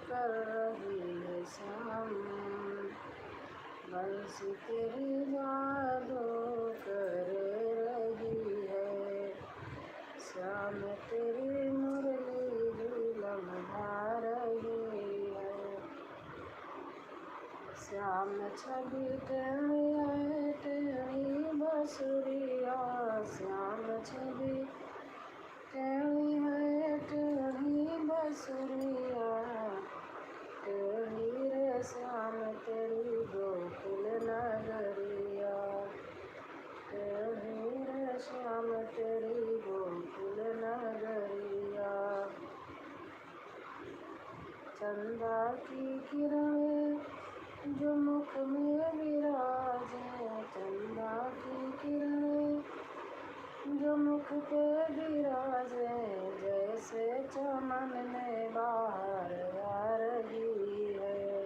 कर रही है शाम, बंसी तेरी जादू कर रही है शाम, तेरी मुरली झूलम गा रही है श्याम। छवि टेढ़ी है टेढ़ी बसुरिया, श्याम छवि टेढ़ी है टेढ़ी बसुरिया, टेढ़ी रे श्याम तेरी गोकुल नगरिया, टेढ़ी रे श्याम तेरी गोकुल नगरिया। चंदा की किरणें जो मुख में विराजे, चंदा की किरणें जो मुख पे विराजे, जैसे चमन में बाहर आ रही है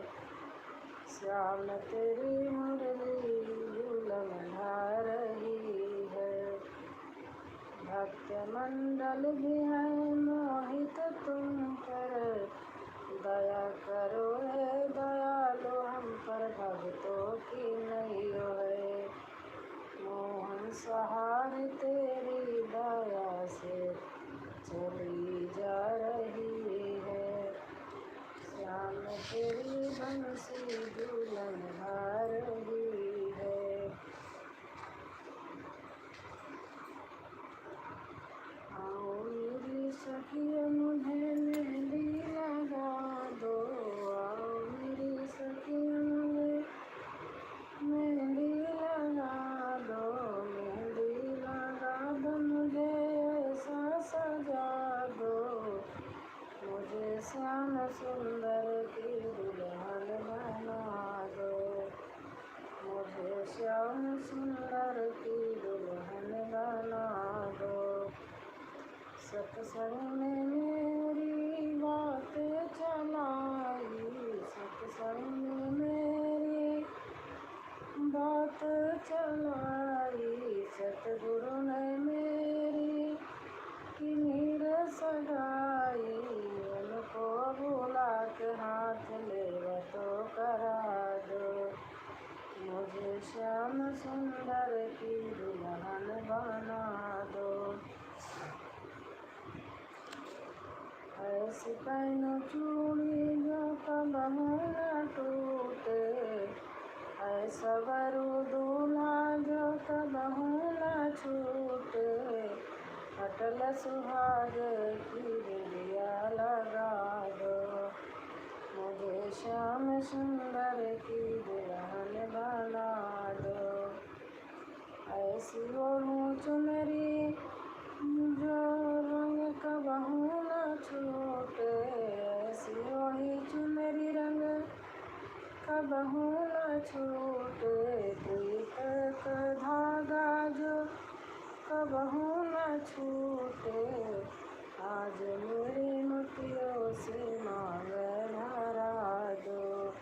श्याम तेरी मुरली झूलम गा रही है। भक्त मंडल भी है मोहित तुम पर, दया करो है दयालु हम पर, भक्तों की नहीं है मोहन सहार तेरी दया से चली जा रही है श्याम तेरी बंसी झूलन गा रही है। आओ मेरी सखियों मुझे मेहंदी लगा दो, आओ मेरी सखियों मुझे मेहंदी लगा दो, मेहंदी लगा दो मुझे ऐसा सजा दो, मुझे श्याम सुंदर की दुल्हन बना दो, मुझे श्याम सुंदर की दुल्हन बना दो। सत्संग में मेरी बातें चलाई, सत्संग में मेरी बात चलाई, सतगुरु ने मेरी किन्हीं सगाई, उनको बुला के हाथ ले तो करा दो, मुझे श्याम सुंदर की दुल्हन बना दो। ऐसी पहनो चूड़ी जो कबहू न टूटे, ऐसा वरु दूल्हा जो कबहू न छूटे, अटल सुहाग की बिंदिया लगा दो, मुझे श्याम सुंदर की दुल्हन बना दो। ऐसी ओढ़ूं चुनरी जो रंग कबहू न छूटे, ऐसी ओढ़ी चुनरी रंग कबहू न छूटे, प्रीत का धागा जो कबहू न छूटे, आज मेरी मोतियों से मांग भरा दो,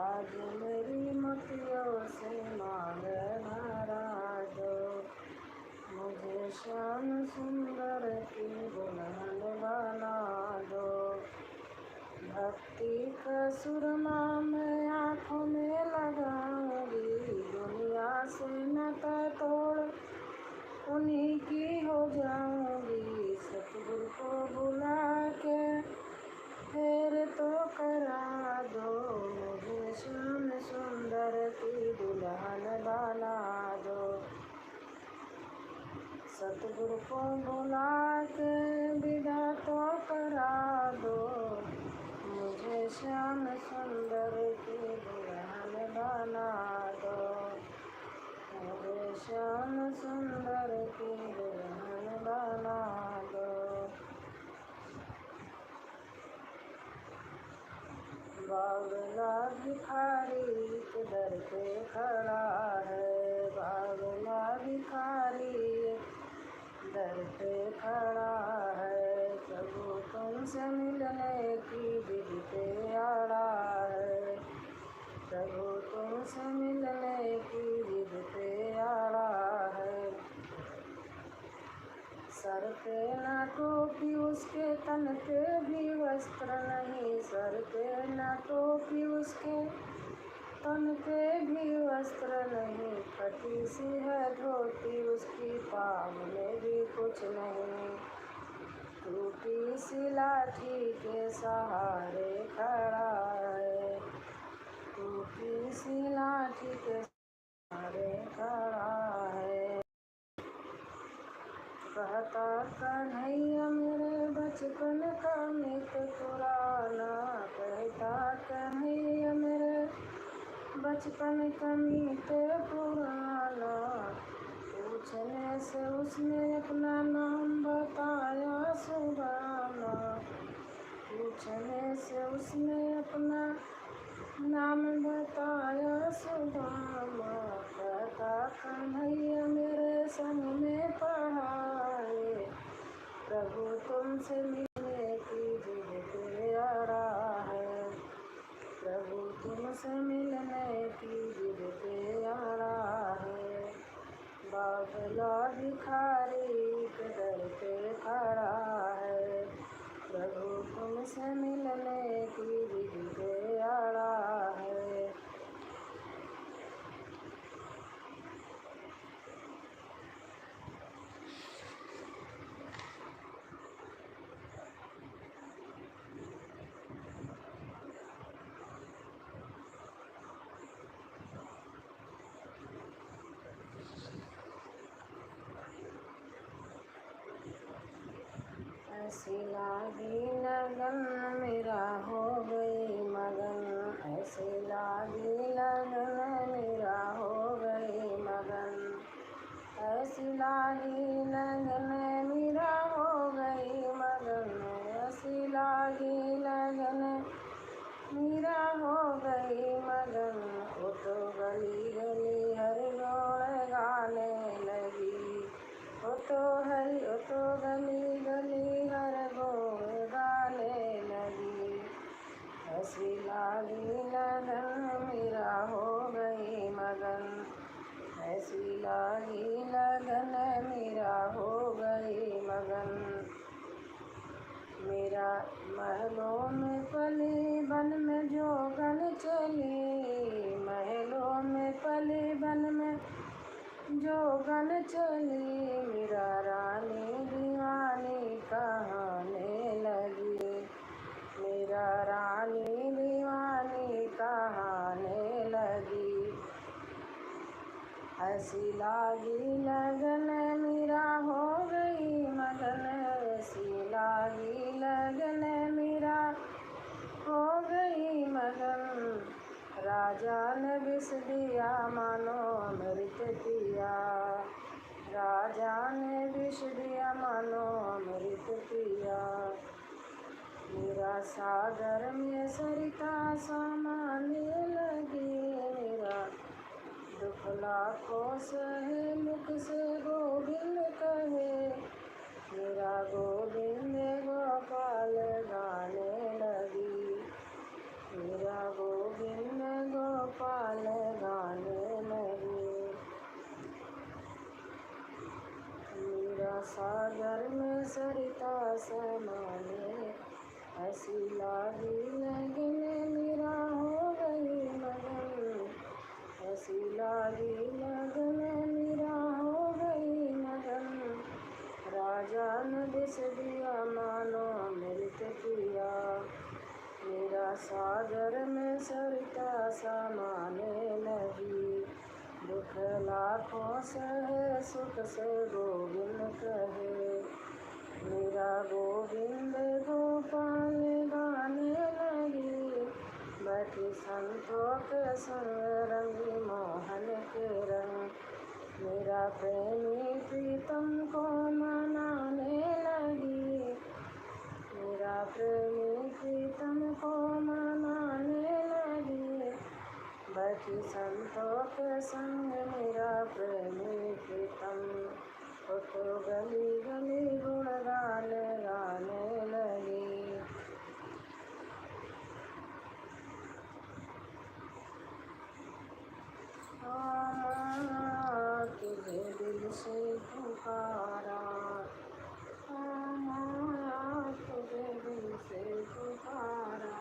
आज मेरी मोतियों से मांग भरा दो, मुझे श्याम सुंदर की दुल्हन बना दो। भक्ति का सुरमा मैं आँखों में लगाऊंगी, दुनिया से नाता तोड़ उन्हीं की हो जाऊंगी, सतगुरु को बुला के फिर तो करा दो, मुझे श्याम सुंदर की दुल्हन बना दो। सतगुरु को बुला के विदा तो करा दो, मुझे श्याम सुंदर की दुल्हन बना दो, मुझे श्याम सुंदर की दुल्हन बना दो। बावला भिखारी के दर पे खड़ा है, बावला भिखारी दर पे खड़ा है, प्रभु तुमसे मिलने की जिद पे अड़ा है, प्रभु तुमसे मिलने की जिद पे अड़ा है। सर पे ना टोपी उसके तन पे भी वस्त्र नहीं, सर पे न टोपी उसके, तन पे भी वस्त्र नहीं, फटी सी है धोती उसकी, पाँव में भी कुछ नहीं। टूटी सी लाठी के सहारे खड़ा है, टूटी सी लाठी के सहारे खड़ा है। कहता कन्हैया मेरे बचपन का मित्र पुराना, कहता कन्हैया मेरे बचपन का मित्र पुराना। पूछने से उसने अपना नाम बताया सुदामा, पूछने से उसने अपना नाम बताया सुदामा। कहता कन्हैया मेरे संग में पढ़ाए, प्रभु तुमसे मिलने की जिद पे अड़ा है, प्रभु तुमसे मिलने की जिद पे अड़ा है। बाबला भिखारी के दर पे खड़ा है, प्रभु तुमसे मिलने की जिद पे अड़ा है। ऐसी लागी लगन मेरा हो गई मगन, ऐसी लागी लगन मेरा हो गई मगन, ऐसी लागी लगन मेरा हो गई मगन, ऐसी लागी लगन मेरा हो गई मगन। वो तो गली गली हर रोड़ गाने लगी, वो तो गली गली हर गोड़ गाने लगी। ऐसी लागी लगन मेरा हो गई मगन, ऐसी लागी लगन मेरा हो गई मगन। मेरा महलों में पली बन में जोगन चली, महलों में पली बन में जोगन चली। मेरा रानी दीवानी कहाने लगी, मेरा रानी दीवानी कहाने लगी। ऐसी लागी लगन मेरा हो गई मगन, ऐसी लागी लगन मेरा हो गई मगन। राजा ने विष दिया मानो अमृत पिया, राजा ने विष दिया मानो अमृत पिया। मेरा सागर में सरिता समाने लगी, मेरा दुख लाखों सहे मुख से गोविंद कहे, मेरा गोविंद गोपाल गाने लगी, मेरा गोविंद गोपाल गाने लगी। मेरा सागर में सरिता समाने, ऐसी लागी लगन मेरा हो गई मगन, ऐसी लागी लगन मेरा हो गई मगन। राजा ने विष दिया मानो अमृत पिया, मेरा सागर में सरिता समाने लगी। दुख लाखों सहे सुख से गोविंद कहे, मेरा गोविंद गोपाल गाने लगी। बैठी संतों के संग रंगी मोहन के रंग, मेरा प्रेमी प्रीतम को मनाने लगी, मेरा प्रेमी प्रीतम को मनाने लगी। बैठी संतों के संग मेरा प्रेमी प्रीतम, वो तो गली गली गुण गाने गाने लगी। तुझे दिल से पुकारा, तुझे दिल से पुकारा,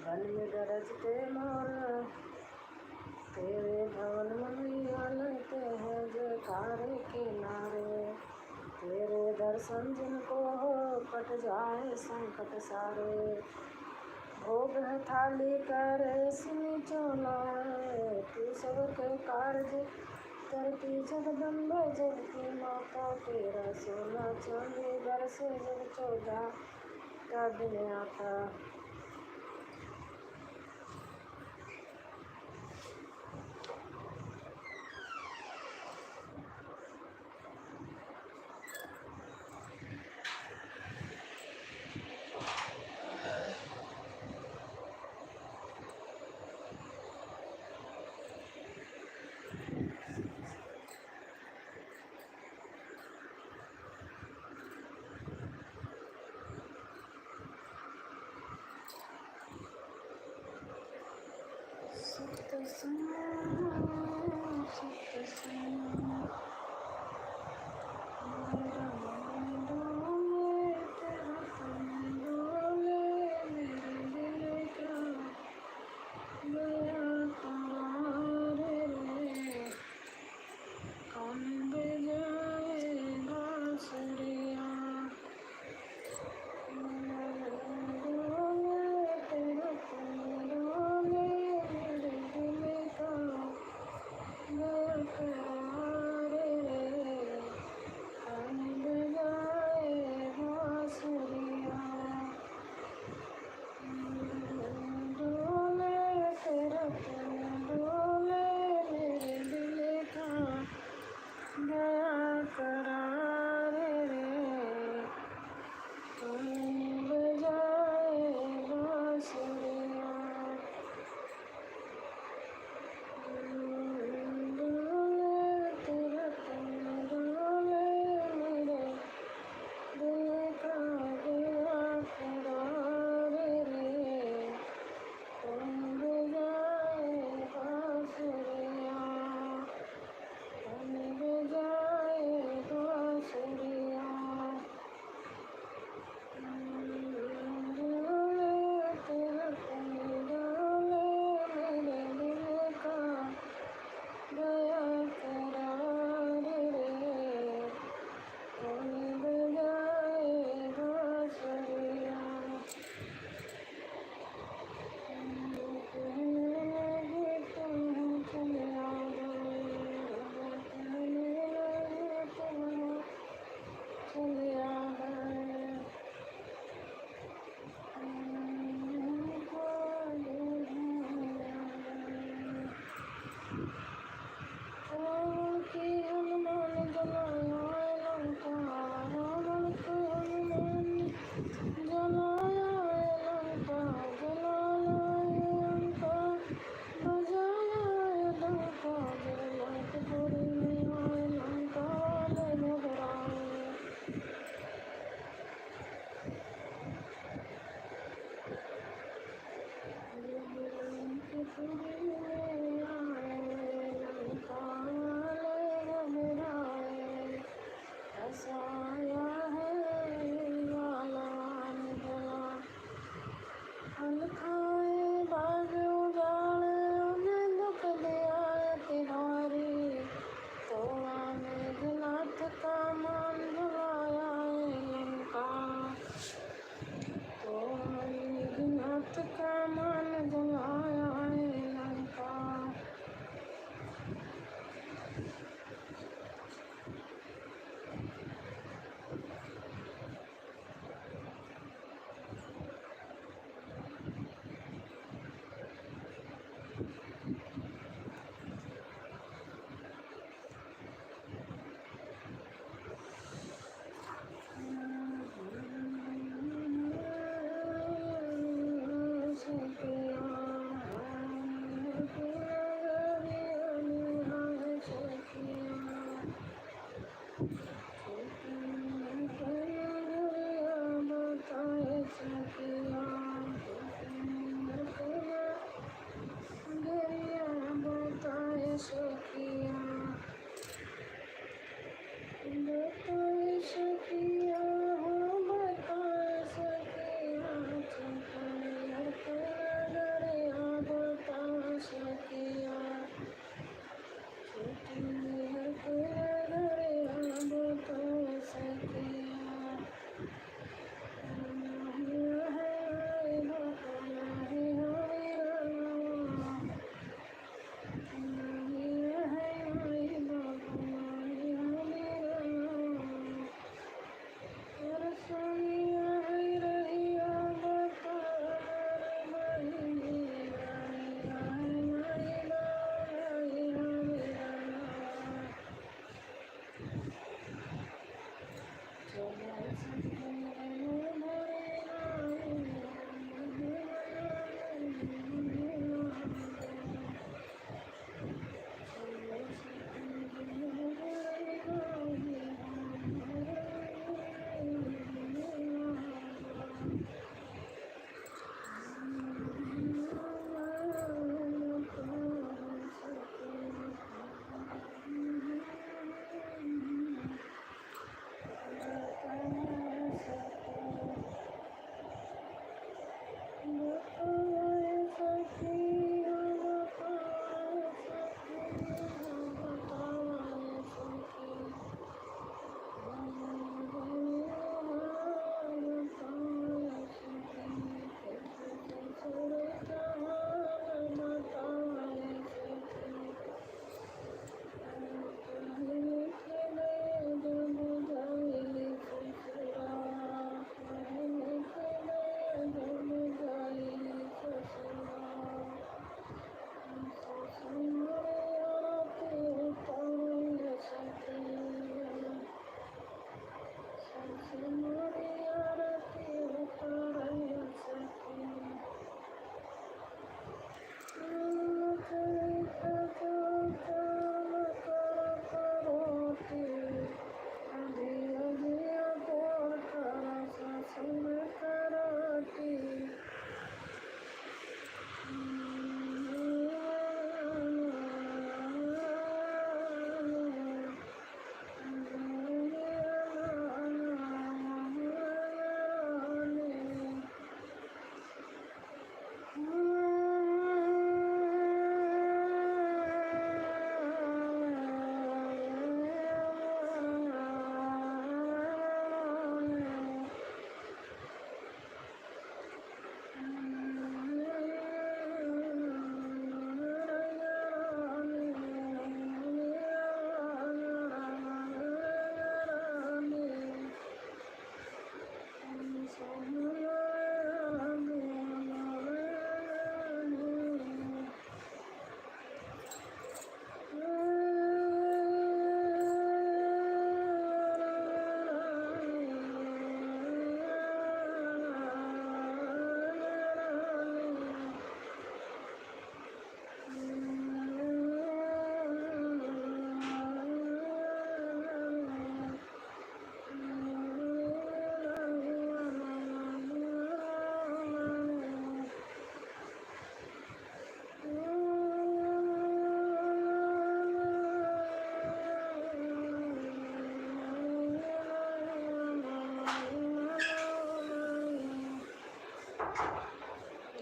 वन में गरजते मोर तेरे भवन मनिया लगते हैं जयकारे के नारे। तेरे दर्शन जिनको हो कट जाए संकट सारे। भोग है थाली कर सिनी चोलाए तू सबके कार्य करती जगदम्बे जग की माता। तेरा सोना चांदी बरसे जब 14 का दिन आता।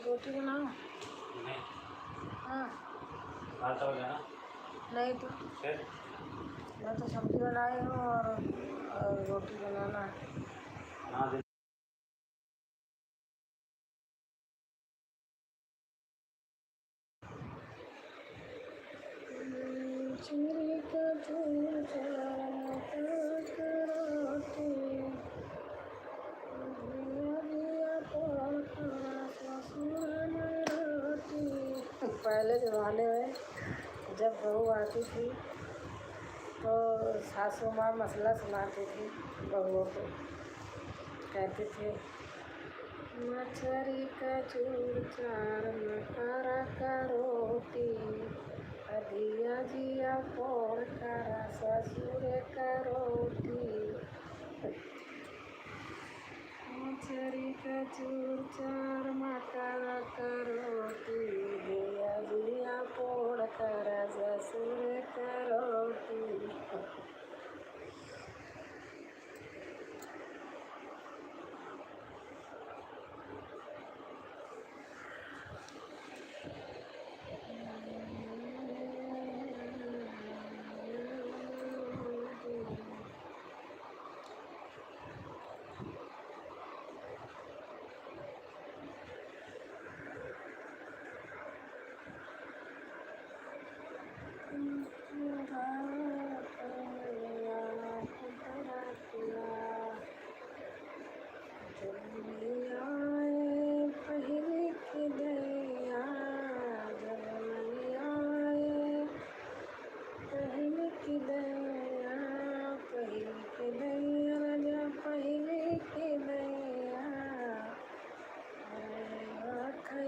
रोटी बनाओ? नहीं, हाँ। खाता हो जाना। नहीं तो फिर मैं तो सब्जी बनाई हूँ और रोटी बनाना है। बना दे। चूरी का चूर चार मटर रोटी, धिया धिया पोर खा ससुर में रोटी। पहले ज़माने में जब बहू आती थी तो सासू माँ मसला सुनाती थी बहुओं को, कहती थी मछरी का चूर चार मकरा का रोटी, अधिया जिया पोर करा ससुर का रोटी। मछरी का चूर चार मकरा का रोटी, अधिया जिया पोर करा ससुर का रोटी।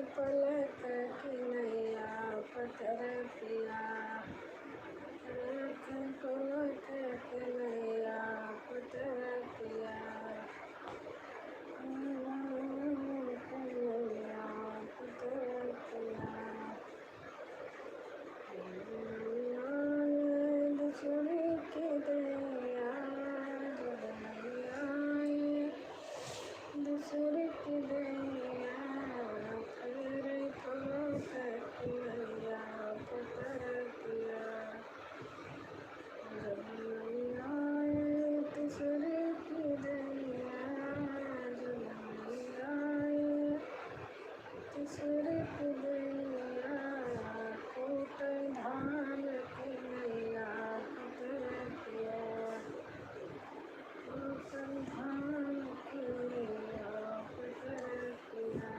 पलक की नैया पतर पिया, पलक की नैया पतर पिया, पतर पिया। दूसरी की दैया जब नहीं आए, दूसरी की दैया फिर पलक की नैया पतर पिया। जब नहीं आए दूसरी की दैया, जब नहीं आए दूसरी की दैया, कूट धान की नैया पतर पिया, कूट धान की नैया पतर पिया।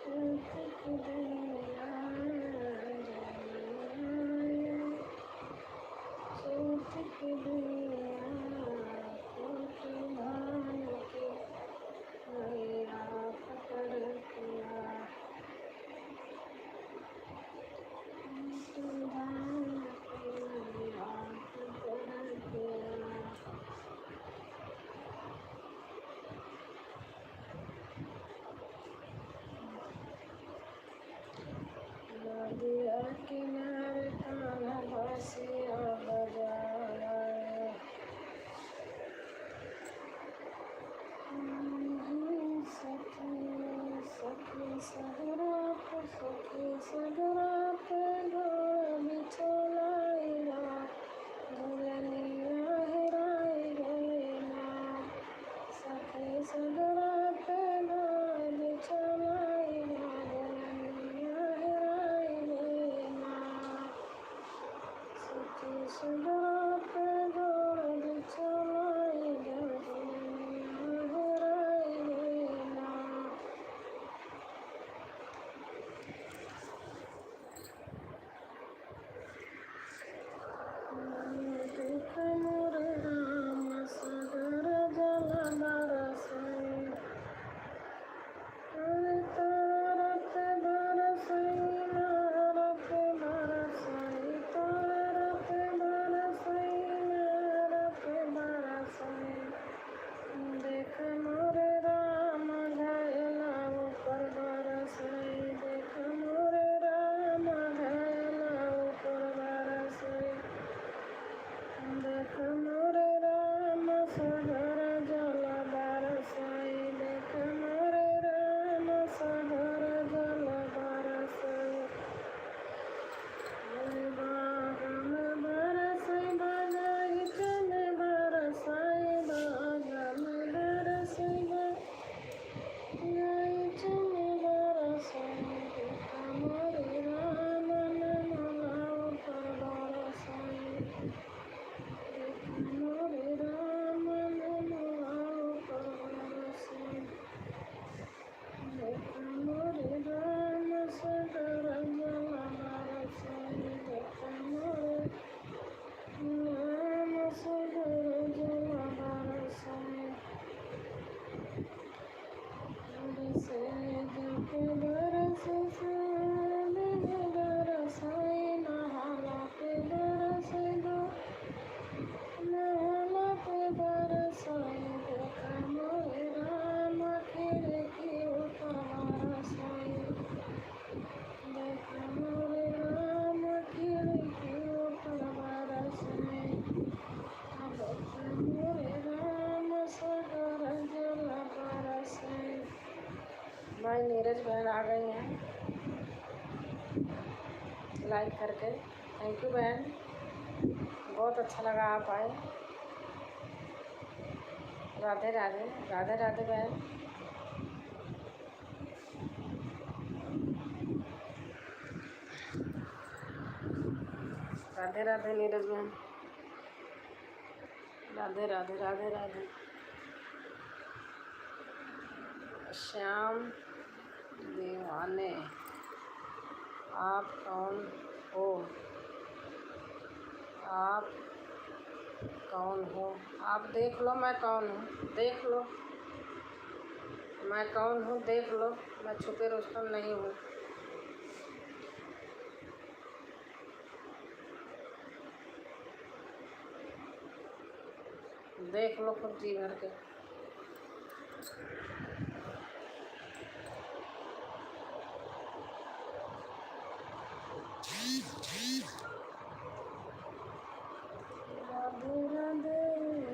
कूट की दैया जब नहीं आए, कूट की दैया कूट धान की नैया पतर पिया, कूट धान की नैया पतर पिया। नदिया किनारे कान्हा बांसिया बजाए, सखी सखी सगरात, सखी सगरात डोर बिछोलाइला, झुलनिया हेराई गइला। सखी सगरात डोर बिछोलाइला, झुलनिया हेराई गइला। सखी सगरात डोर बिछोलाइला, झुलनिया हेराई गइला। देख मोर राम सागर जल बरसै, तारक बरसै नारक बरसै, तारक बरसै नारक बरसै। देख मोर राम घायला ऊपर बरसै, देख मोर राम घायला ऊपर बरसै। देख मोर राम सागर भाई नीरज बहन आ गई हैं लाइक करके। थैंक यू बहन, बहुत अच्छा लगा आप आए। राधे राधे, राधे राधे बहन। राधे राधे नीरज बहन, राधे राधे राधे राधे। श्याम दीवाने, आप कौन हो? आप कौन हो? आप देख लो मैं कौन हूँ, देख लो मैं कौन हूँ, देख लो। मैं छुपे रुस्तम नहीं हूँ। देख लो खुद जी भर के। राधे राधे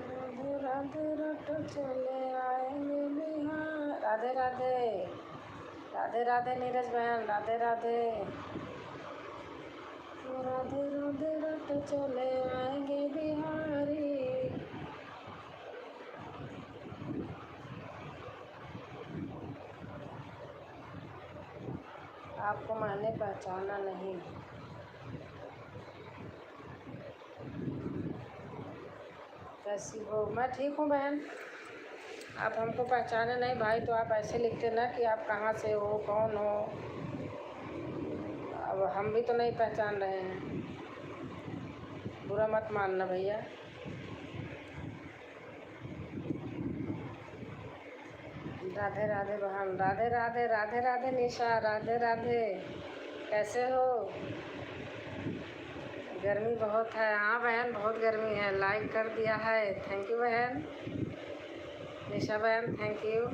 राधे राधे रट चले आएंगे बिहार। राधे राधे, राधे राधे नीरज बहन, राधे राधे। राधे राधे रट चले आएंगे बिहारी। आपको मैंने पहचाना नहीं। कैसी हो? मैं ठीक हूँ बहन। आप हमको पहचाने नहीं भाई, तो आप ऐसे लिखते ना कि आप कहाँ से हो, कौन हो। अब हम भी तो नहीं पहचान रहे हैं, बुरा मत मानना भैया। राधे राधे बहन, राधे राधे, राधे राधे निशा, राधे राधे। कैसे हो? गर्मी बहुत है। हाँ बहन, बहुत गर्मी है। लाइक कर दिया है, थैंक यू बहन। निशा बहन थैंक यू।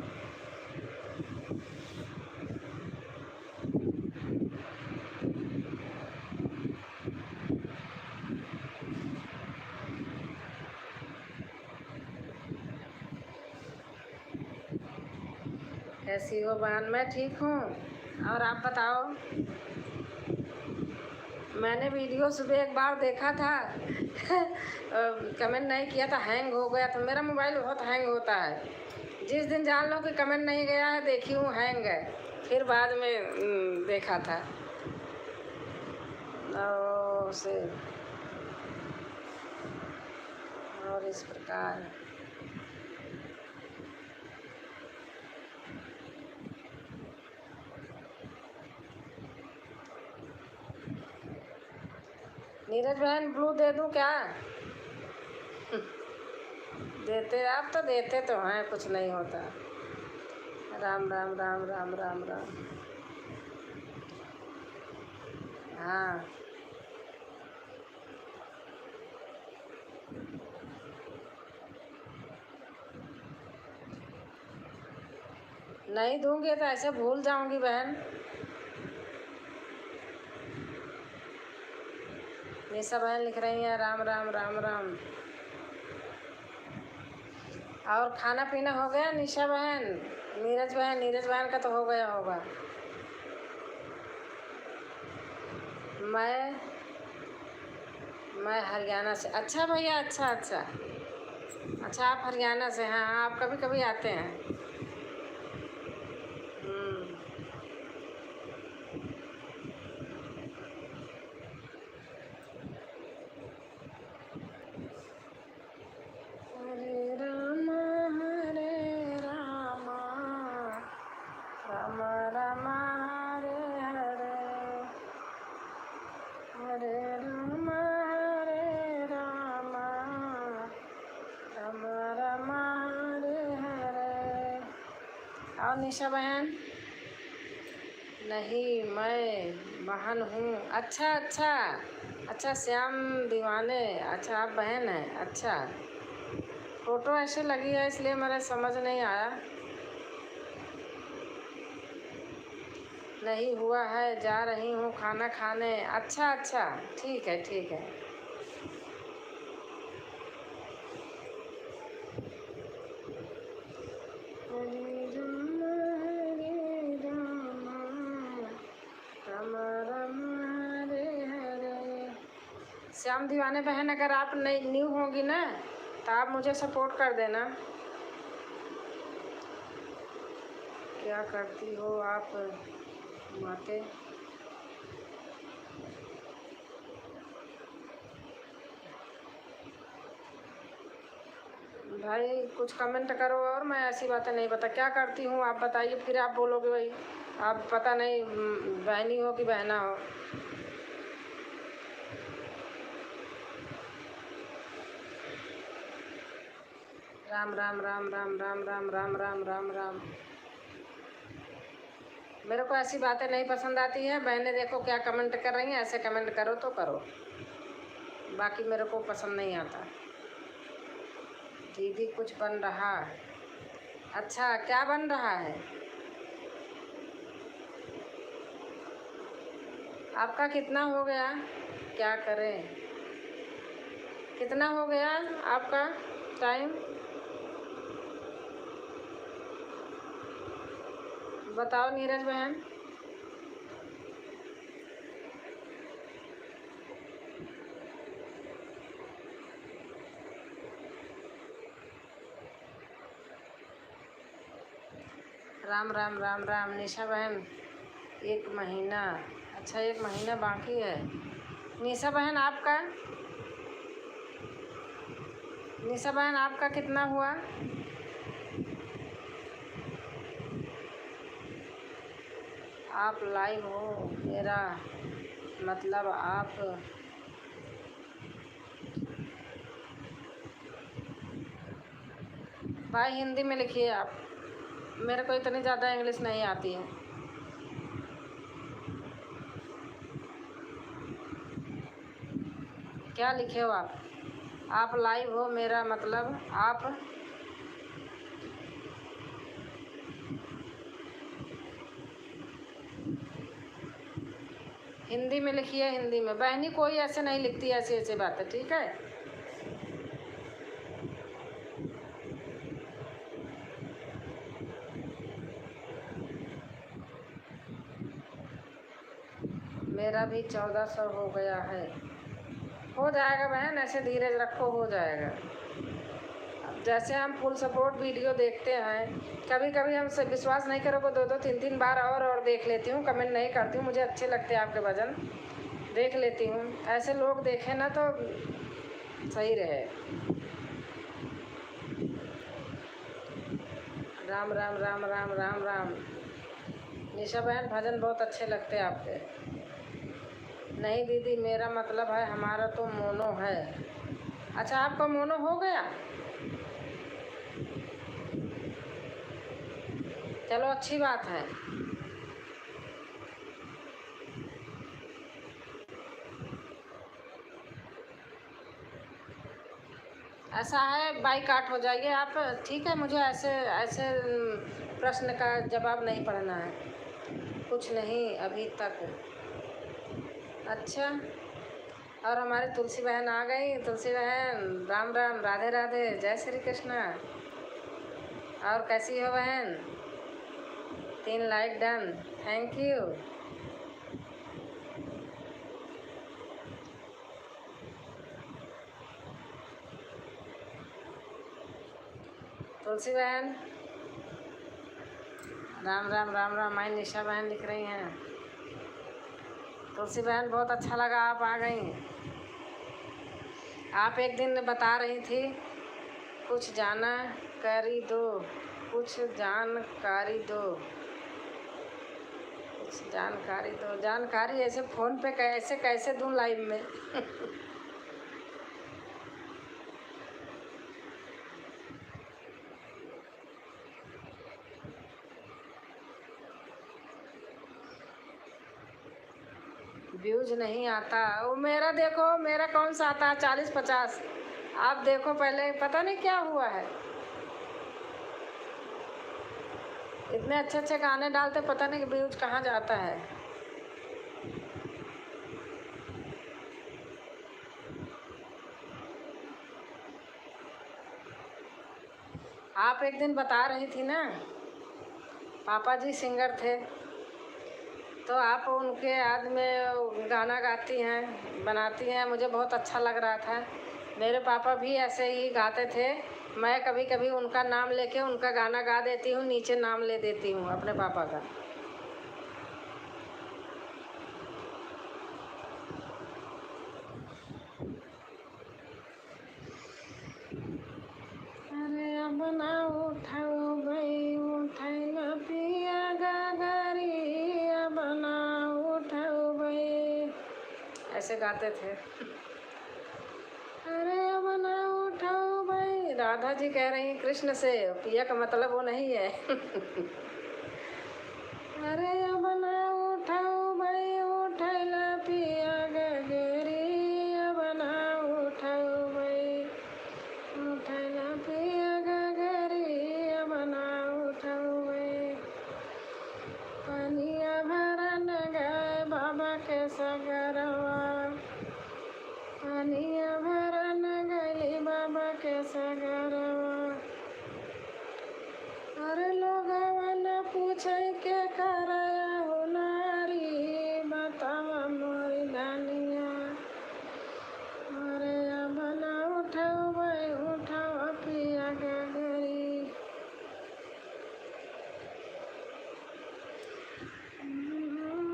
कैसी हो बहन? मैं ठीक हूँ, और आप बताओ। मैंने वीडियो सुबह एक बार देखा था कमेंट नहीं किया था, हैंग हो गया था। मेरा मोबाइल बहुत हैंग होता है। जिस दिन जान लो कि कमेंट नहीं गया है, देखी हूँ हैंग है, फिर बाद में देखा था और इस प्रकार। नीरज बहन ब्लू दे दूं क्या? देते आप तो, देते तो हैं, कुछ नहीं होता। राम राम राम राम राम राम। हाँ नहीं दूंगी तो ऐसे भूल जाऊंगी बहन। निशा बहन लिख रही हैं राम राम राम राम। और खाना पीना हो गया निशा बहन? नीरज बहन, नीरज बहन का तो हो गया होगा। मैं हरियाणा से। अच्छा भैया, अच्छा अच्छा अच्छा, आप हरियाणा से हैं। हाँ, आप कभी कभी आते हैं। हरे राम राम राम हरे हरे, हरे राम राम राम हरे हरे। और निशा बहन? नहीं, मैं बहन हूँ। अच्छा अच्छा अच्छा, श्याम दीवाने। अच्छा, आप बहन हैं। अच्छा, फ़ोटो ऐसे लगी है इसलिए मेरा समझ नहीं आया। नहीं हुआ है, जा रही हूँ खाना खाने। अच्छा अच्छा, ठीक है ठीक है। हरे राम श्याम दीवाने बहन, अगर आप नई न्यू होंगी ना तो आप मुझे सपोर्ट कर देना। क्या करती हो आप माते? भाई कुछ कमेंट करो, और मैं ऐसी बातें नहीं बता। क्या करती हूँ आप बताइए, फिर आप बोलोगे भाई आप पता नहीं बहनी हो कि बहना हो। राम राम राम राम राम राम राम राम राम राम। मेरे को ऐसी बातें नहीं पसंद आती हैं। बहनें देखो क्या कमेंट कर रही हैं, ऐसे कमेंट करो तो करो, बाकी मेरे को पसंद नहीं आता। दीदी कुछ बन रहा? अच्छा, क्या बन रहा है? आपका कितना हो गया? क्या करें? कितना हो गया आपका टाइम बताओ नीरज बहन। राम राम राम राम। निशा बहन 1 महीना? अच्छा 1 महीना बाकी है। निशा बहन आपका, निशा बहन आपका कितना हुआ? आप लाइव हो, मेरा मतलब आप भाई हिंदी में लिखिए आप, मेरे को इतनी ज़्यादा इंग्लिश नहीं आती है। क्या लिखे हो आप लाइव हो, मेरा मतलब आप हिंदी में लिखिए। हिंदी में बहनी कोई ऐसे नहीं लिखती ऐसी ऐसी बातें, ठीक है? मेरा भी 1400 हो गया है। हो जाएगा बहन, ऐसे धीरज रखो, हो जाएगा। जैसे हम फुल सपोर्ट वीडियो देखते हैं, कभी कभी हमसे विश्वास नहीं करोगे 2-2 3-3 बार और देख लेती हूँ, कमेंट नहीं करती हूँ। मुझे अच्छे लगते हैं आपके भजन, देख लेती हूँ। ऐसे लोग देखें ना तो सही रहे। राम राम राम राम राम राम। निशा बहन भजन बहुत अच्छे लगते हैं आपके। नहीं दीदी, मेरा मतलब है हमारा तो मोनो है। अच्छा आपका मोनो हो गया? चलो अच्छी बात है। ऐसा है बाईकाट हो जाइए आप, ठीक है? मुझे ऐसे ऐसे प्रश्न का जवाब नहीं पढ़ना है, कुछ नहीं अभी तक। अच्छा, और हमारी तुलसी बहन आ गई। तुलसी बहन राम राम, राधे राधे, जय श्री कृष्णा। और कैसी हो बहन? 3 लाइक डन, थैंक यू। तुलसी बहन राम राम राम राम। माई निशा बहन लिख रही हैं। तुलसी बहन बहुत अच्छा लगा आप आ गई। आप एक दिन बता रही थी कुछ जानकारी दो, कुछ जानकारी दो, कुछ जानकारी दो। जानकारी ऐसे फ़ोन पे कैसे कैसे दूँ लाइव में? व्यूज नहीं आता। वो मेरा देखो, मेरा कौन सा आता है 40-50। आप देखो पहले, पता नहीं क्या हुआ है। इतने अच्छे अच्छे गाने डालते, पता नहीं व्यूज कहाँ जाता है। आप एक दिन बता रही थी ना पापा जी सिंगर थे, तो आप उनके याद में गाना गाती हैं, बनाती हैं, मुझे बहुत अच्छा लग रहा था। मेरे पापा भी ऐसे ही गाते थे। मैं कभी कभी उनका नाम लेके उनका गाना गा देती हूँ, नीचे नाम ले देती हूँ अपने पापा का। अरे अब ना उठाओ भाई, उठाइला पिया गागरी, अब ना उठाओ भाई, ऐसे गाते थे। अरे अब ना उठाओ भाई, राधा जी कह रही हैं कृष्ण से, पिया का मतलब वो नहीं है। अरे अब ना उठाओ भाई, उठाइला पिया गगरी, अब ना उठाओ भाई, उठाइला पिया गगरी, अब ना उठाओ भाई। पनिया भरन गए बाबा के सगरवा, पनिया भरन गई बाबा के सगरवा। अरे लोगवा न पूछे के करया हो नारी, बतावा मोरी दानिया। अरे अब ना उठाओ भाई, उठाओ पिया गगरी।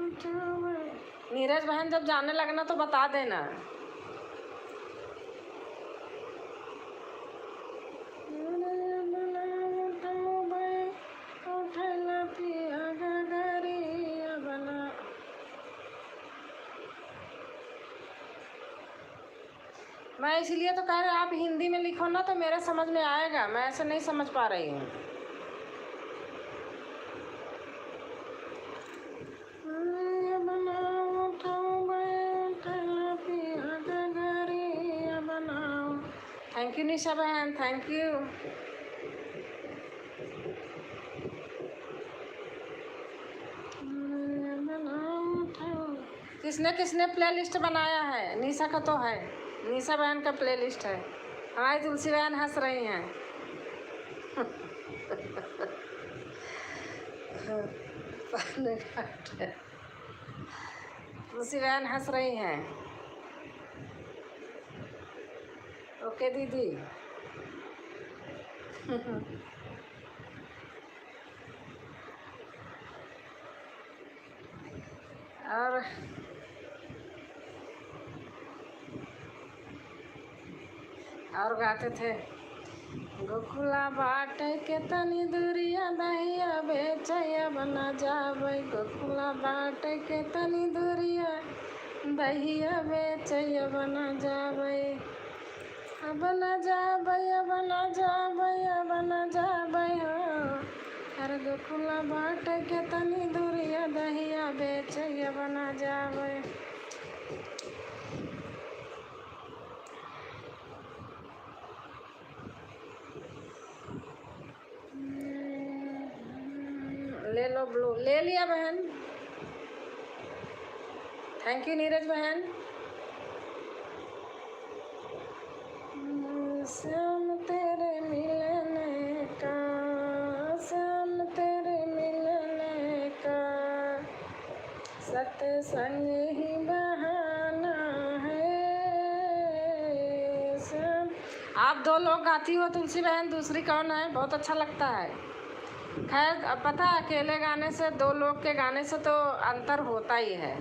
उठाओ भाई। नीरज बहन जब जाने लगना तो बता देना। मैं इसलिए तो कह रहा आप हिंदी में लिखो ना तो मेरे समझ में आएगा, मैं ऐसे नहीं समझ पा रही हूँ। थैंक यू निशा बहन, थैंक यू। किसने किसने प्लेलिस्ट बनाया है? निशा का तो है, निशा बहन का प्लेलिस्ट है। हमारी तुलसी बहन हंस रही हैं। तुलसी बहन हंस रही हैं। ओके दीदी। और गाते थे, गोकुला बाट के तनी दूरिया दहिया बेचैया बना जाबै, गोकुला बाट के तनी दूरिया दहिया बेचैया बना जाबै, अब न जाबै, अब न जाबै, अब न जाबै हो। अरे गोकुला बाट के तनी दूरिया दहिया बेचैया बना जाबै। ले लो ब्लू, ले लिया बहन। थैंक यू नीरज बहन। श्याम तेरे मिलने का, श्याम तेरे मिलने का सत्संग ही बहाना है। श्याम, आप दो लोग गाती हो तुलसी बहन, दूसरी कौन है? बहुत अच्छा लगता है। खैर अब पता है अकेले गाने से, दो लोग के गाने से तो अंतर होता ही है।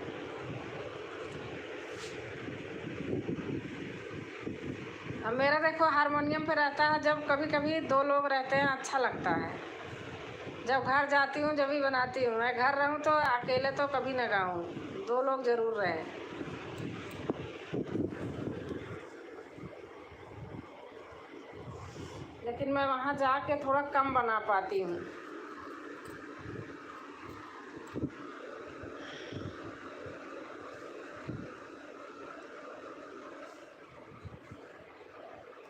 अब मेरा देखो हारमोनियम पे रहता है, जब कभी कभी दो लोग रहते हैं अच्छा लगता है। जब घर जाती हूँ जब भी बनाती हूँ, मैं घर रहूँ तो अकेले तो कभी न गाऊँ, दो लोग जरूर रहें। लेकिन मैं वहाँ जाके थोड़ा कम बना पाती हूँ।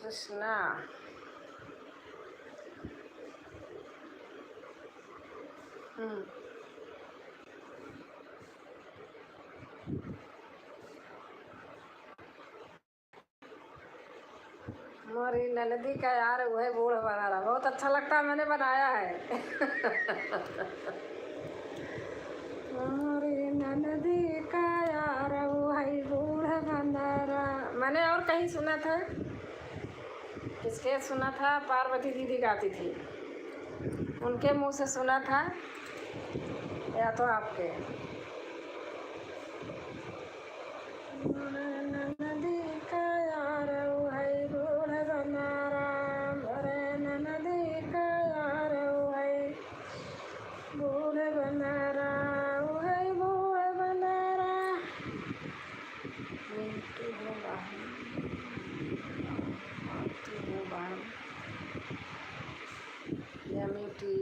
कृष्णा, मोरी ननदी का यार वह बूढ़ बना रहा, बहुत अच्छा लगता है, मैंने बनाया है। मोरी नदी का यार वो है बूढ़ बंदरा। मैंने और कहीं सुना था, किसके सुना था, पार्वती दीदी गाती थी, उनके मुंह से सुना था या तो आपके। नदी का यार वो है बूढ़ बंदरा, नदी का यार वो है बूढ़ बंदरा, वो है बूढ़ बंदरा। मिट्टी हो बहन, मिट्टी हो बहन, या मिट्टी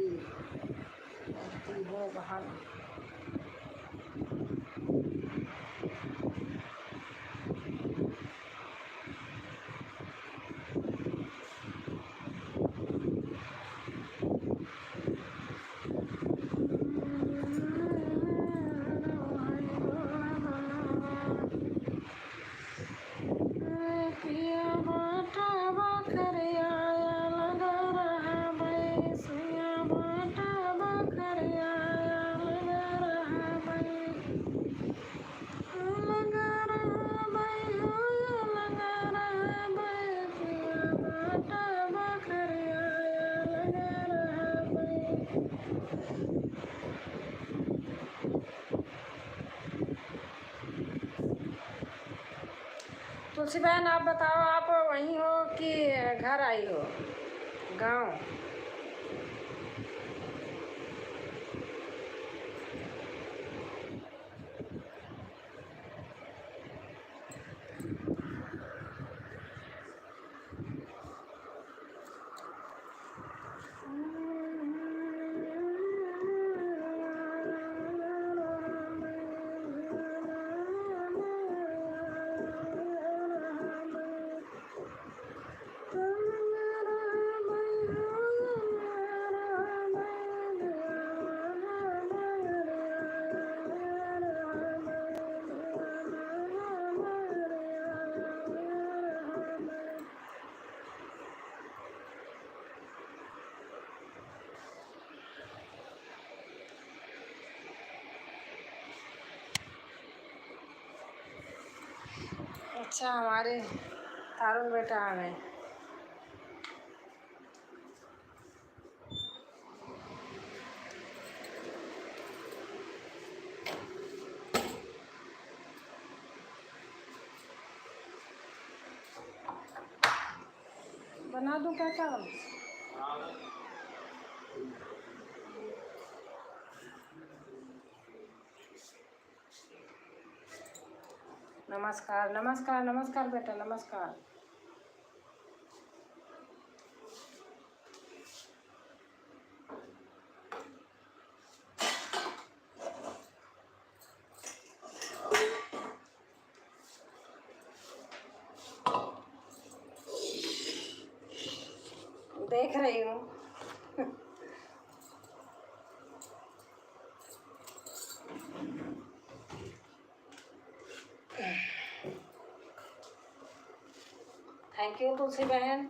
मिट्टी हो बहन। पिया बाटा बखरिया लगा रहा बैसिया, बाटा बखरिया लगा रहा लगा रहा हो, लगा रहा पिया बाटा बखरिया लगा रहा। तुलसी बहन आप बताओ, आप वहीं हो कि घर आई हो गांव? अच्छा, हमारे तारुण बेटा आ गए। बना दूं क्या चावल? नमस्कार नमस्कार नमस्कार बेटा, नमस्कार। देख रही हूँ। थैंक यू तुलसी बहन।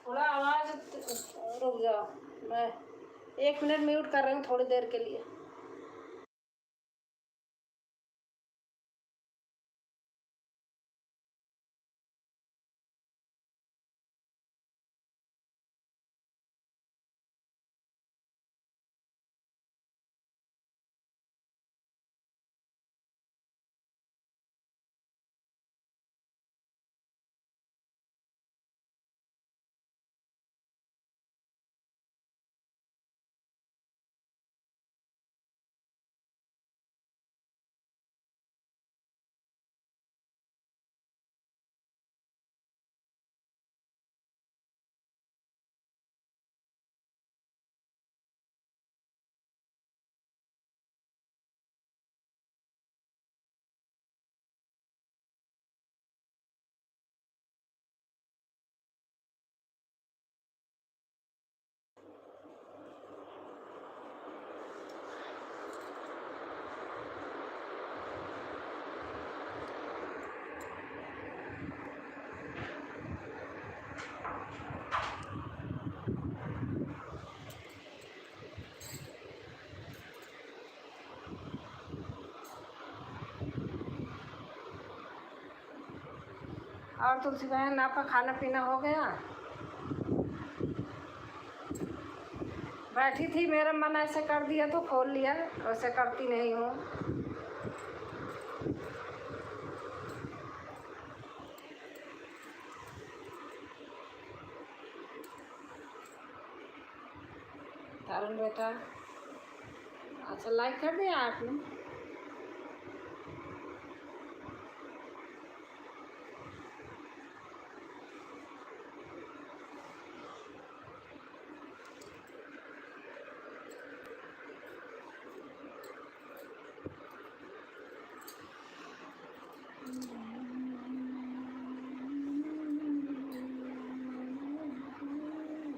थोड़ा आवाज़ रुक जाओ, मैं 1 मिनट म्यूट कर रही हूँ थोड़ी देर के लिए। और तुलसी बहन, आपका खाना पीना हो गया? बैठी थी, मेरा मन ऐसे कर दिया तो खोल लिया, वैसे करती नहीं हूँ। तारुण बेटा, अच्छा लाइक कर दिया आपने?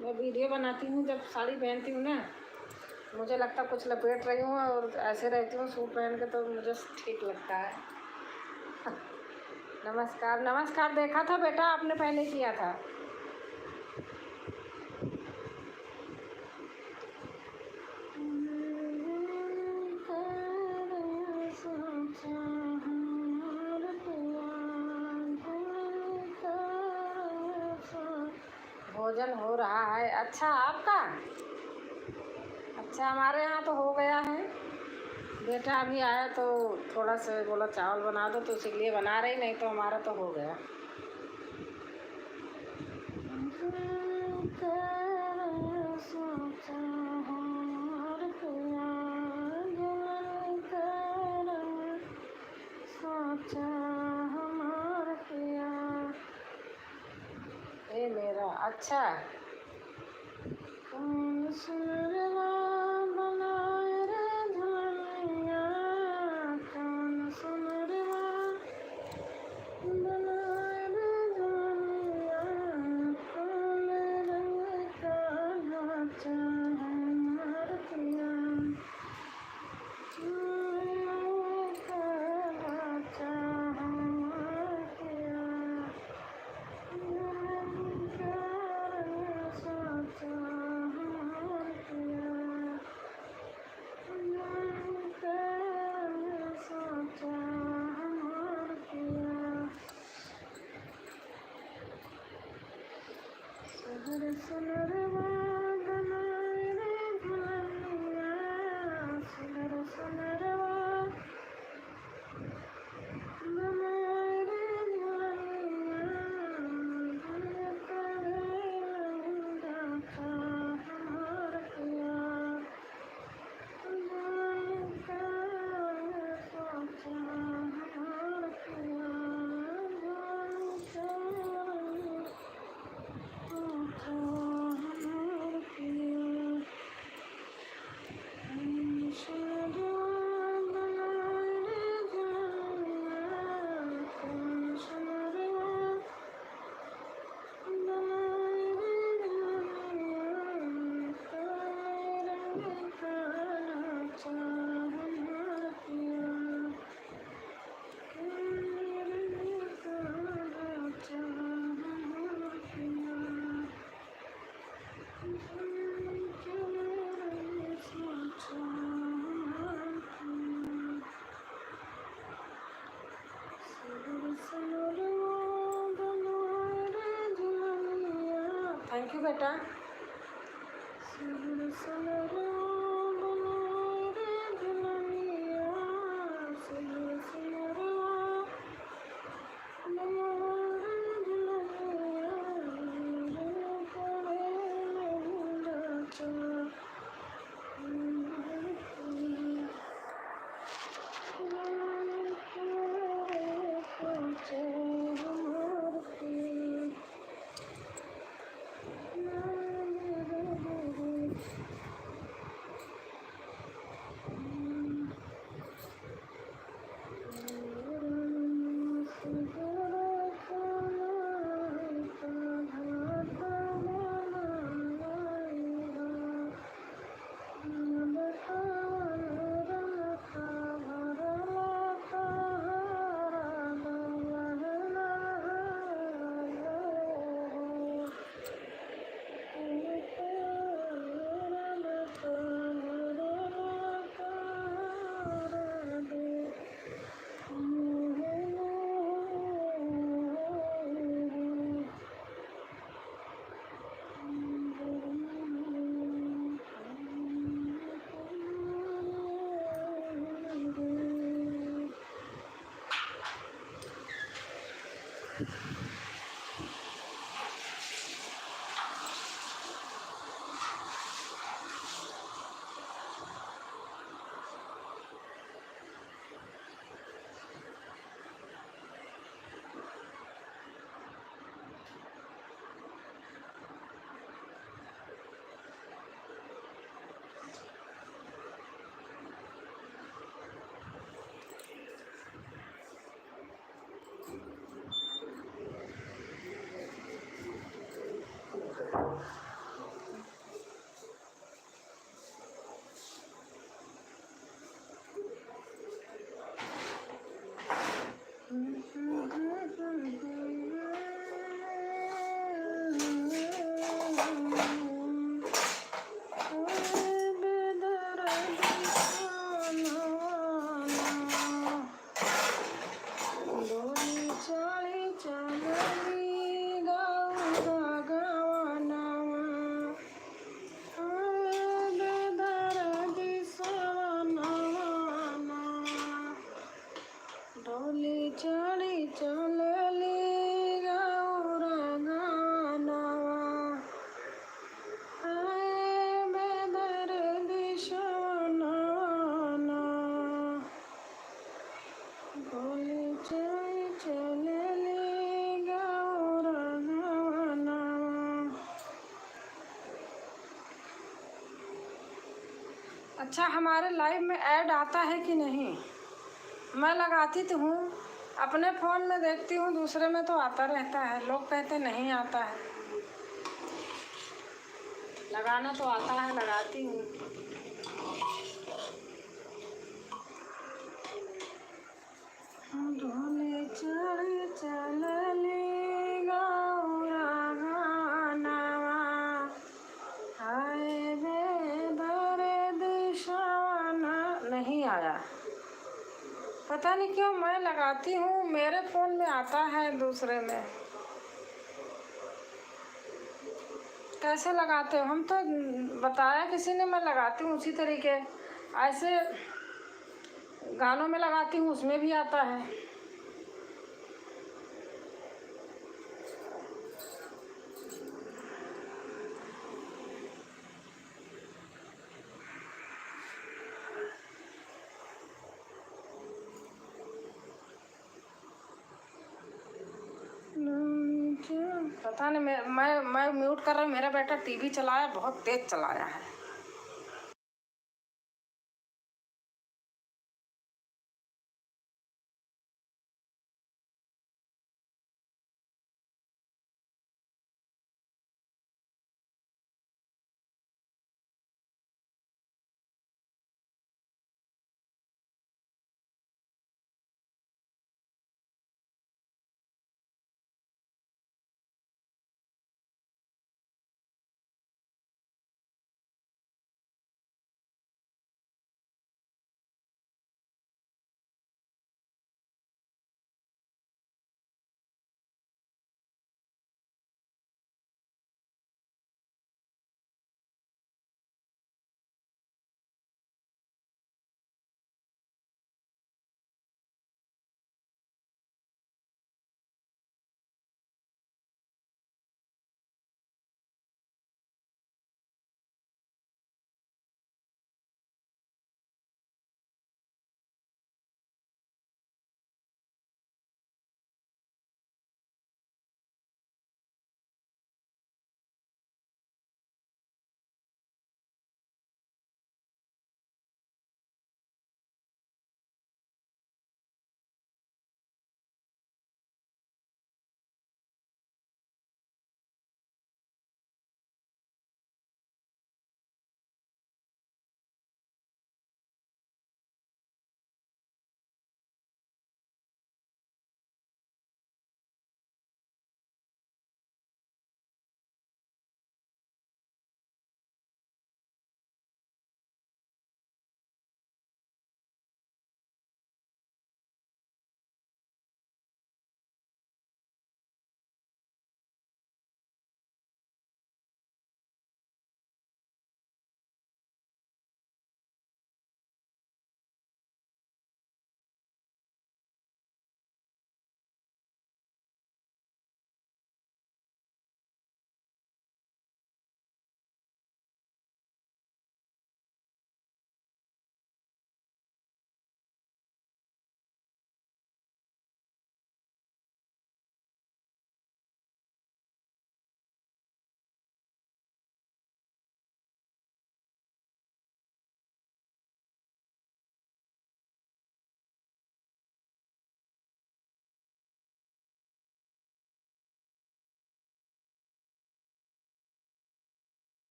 मैं वीडियो बनाती हूँ जब साड़ी पहनती हूँ ना, मुझे लगता कुछ लपेट रही हूँ और ऐसे रहती हूँ सूट पहन के, तो मुझे ठीक लगता है। नमस्कार नमस्कार, देखा था बेटा आपने, पहले किया था। भोजन हो रहा है? अच्छा आपका, अच्छा हमारे यहाँ तो हो गया है। बेटा अभी आया तो थोड़ा सा बोला चावल बना दो, तो इसीलिए बना रही, नहीं तो हमारा तो हो गया। ए मेरा अच्छा, कौन सुनरवा बनाए रे धनिया, कौन सुनरवा बनाए रे धनिया, काले रंग का ढांचा हमार पिया, का ढांचा हमार पिया, सुनरवा बनाए रे धनिया, सुनरवा बनाए रे धनिया, ढांचा हमार पिया, ढांचा हमार पिया, थैंक यू बेटा। डोली चढ़ी चलली गौरा गानवा, हाय बेदर्दी सोनवा। डोली चढ़ी चलली गौरा गानवा। अच्छा, हमारे लाइव में ऐड आता है कि नहीं? मैं लगाती तो हूँ, अपने फ़ोन में देखती हूँ, दूसरे में तो आता रहता है। लोग कहते नहीं आता है। लगाना तो आता है, लगाती हूँ। डोली चढ़ी चलली गौरा गानवा, हाय बेदर्दी सोनवा। नहीं आया, पता नहीं क्यों। मैं लगाती हूँ, मेरे फ़ोन में आता है, दूसरे में कैसे लगाते हो? हम तो बताया किसी ने, मैं लगाती हूँ उसी तरीके। ऐसे गानों में लगाती हूँ, उसमें भी आता है। पता नहीं, मैं म्यूट कर रहा हूँ। मेरा बेटा टीवी चलाया, बहुत तेज चलाया है।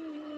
की